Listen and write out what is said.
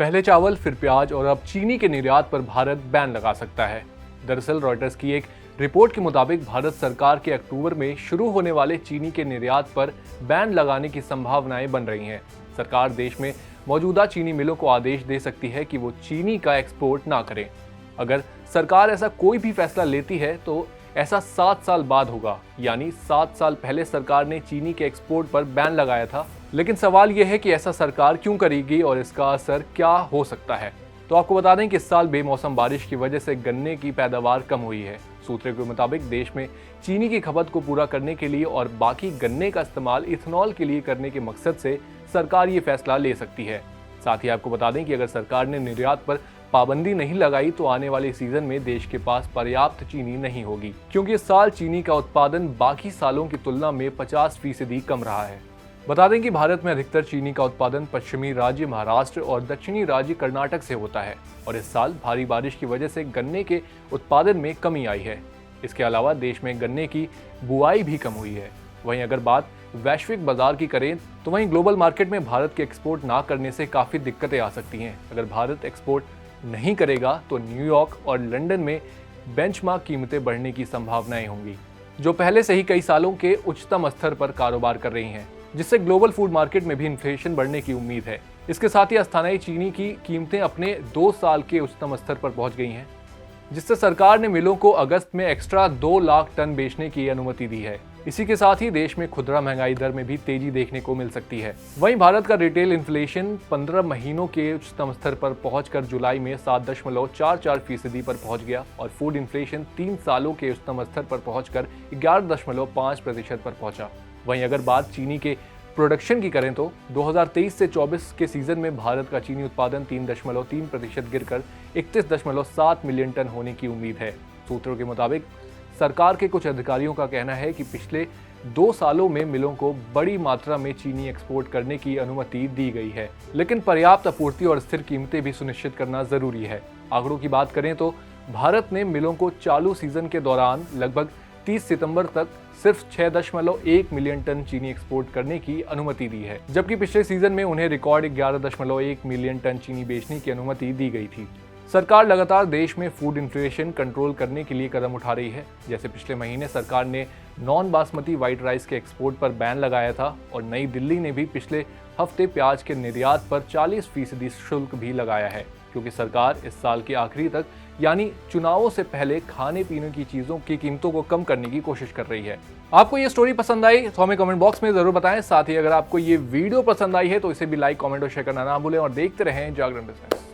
पहले चावल, फिर प्याज और अब चीनी के निर्यात पर भारत बैन लगा सकता है। दरअसल रॉयटर्स की एक रिपोर्ट के मुताबिक भारत सरकार के अक्टूबर में शुरू होने वाले चीनी के निर्यात पर बैन लगाने की संभावनाएं बन रही हैं। सरकार देश में मौजूदा चीनी मिलों को आदेश दे सकती है कि वो चीनी का एक्सपोर्ट ना करें। अगर सरकार ऐसा कोई भी फैसला लेती है तो ऐसा 7 साल बाद होगा, यानी 7 साल पहले सरकार ने चीनी के एक्सपोर्ट पर बैन लगाया था। लेकिन सवाल यह है कि ऐसा सरकार क्यों करेगी और इसका असर क्या हो सकता है। तो आपको बता दें कि इस साल बेमौसम बारिश की वजह से गन्ने की पैदावार कम हुई है। सूत्रों के मुताबिक देश में चीनी की खपत को पूरा करने के लिए और बाकी गन्ने का इस्तेमाल इथेनॉल के लिए करने के मकसद से सरकार ये फैसला ले सकती है। साथ ही आपको बता दें कि अगर सरकार ने निर्यात पर पाबंदी नहीं लगाई तो आने वाले सीजन में देश के पास पर्याप्त चीनी नहीं होगी, क्योंकि इस साल चीनी का उत्पादन बाकी सालों की तुलना में 50% कम रहा है। बता दें कि भारत में अधिकतर चीनी का उत्पादन पश्चिमी राज्य महाराष्ट्र और दक्षिणी राज्य कर्नाटक से होता है और इस साल भारी बारिश की वजह से गन्ने के उत्पादन में कमी आई है। इसके अलावा देश में गन्ने की बुआई भी कम हुई है। वहीं अगर बात वैश्विक बाजार की करें तो वहीं ग्लोबल मार्केट में भारत के एक्सपोर्ट ना करने से काफ़ी दिक्कतें आ सकती हैं। अगर भारत एक्सपोर्ट नहीं करेगा तो न्यूयॉर्क और लंदन में बेंचमार्क कीमतें बढ़ने की संभावनाएं होंगी, जो पहले से ही कई सालों के उच्चतम स्तर पर कारोबार कर रही हैं, जिससे ग्लोबल फूड मार्केट में भी इन्फ्लेशन बढ़ने की उम्मीद है। इसके साथ ही अस्थायी चीनी की कीमतें अपने 2 साल के उच्चतम स्तर पर पहुंच गई हैं, जिससे सरकार ने मिलों को अगस्त में एक्स्ट्रा 2 लाख टन बेचने की अनुमति दी है। इसी के साथ ही देश में खुदरा महंगाई दर में भी तेजी देखने को मिल सकती है। वहीं भारत का रिटेल इन्फ्लेशन 15 महीनों के उच्चतम स्तर पर पहुंचकर जुलाई में 7.44% पर पहुंच गया और फूड इन्फ्लेशन 3 सालों के उच्चतम स्तर पर पहुंचकर 11.5% पर पहुंचा। वहीं अगर बात चीनी के प्रोडक्शन की करें तो 2023 से 24 के सीजन में भारत का चीनी उत्पादन 3.3% गिरकर 31.7 मिलियन टन होने की उम्मीद है। सूत्रों के मुताबिक सरकार के कुछ अधिकारियों का कहना है कि पिछले 2 सालों में मिलों को बड़ी मात्रा में चीनी एक्सपोर्ट करने की अनुमति दी गई है, लेकिन पर्याप्त आपूर्ति और स्थिर कीमतें भी सुनिश्चित करना जरूरी है। आंकड़ों की बात करें तो भारत ने मिलों को चालू सीजन के दौरान लगभग 30 सितंबर तक सिर्फ 6.1 मिलियन टन चीनी एक्सपोर्ट करने की अनुमति दी है, जबकि पिछले सीजन में उन्हें रिकॉर्ड 11.1 मिलियन टन चीनी बेचने की अनुमति दी गई थी। सरकार लगातार देश में फूड इन्फ्लेशन कंट्रोल करने के लिए कदम उठा रही है। जैसे पिछले महीने सरकार ने नॉन बासमती व्हाइट राइस के एक्सपोर्ट पर बैन लगाया था और नई दिल्ली ने भी पिछले हफ्ते प्याज के निर्यात पर 40% शुल्क भी लगाया है, क्योंकि सरकार इस साल के आखिरी तक यानी चुनावों से पहले खाने पीने की चीजों की कीमतों को कम करने की कोशिश कर रही है। आपको ये स्टोरी पसंद आई तो हमें कमेंट बॉक्स में जरूर बताएं। साथ ही अगर आपको ये वीडियो पसंद आई है तो इसे भी लाइक, कमेंट और शेयर करना ना भूलें और देखते रहें जागरण बिजनेस।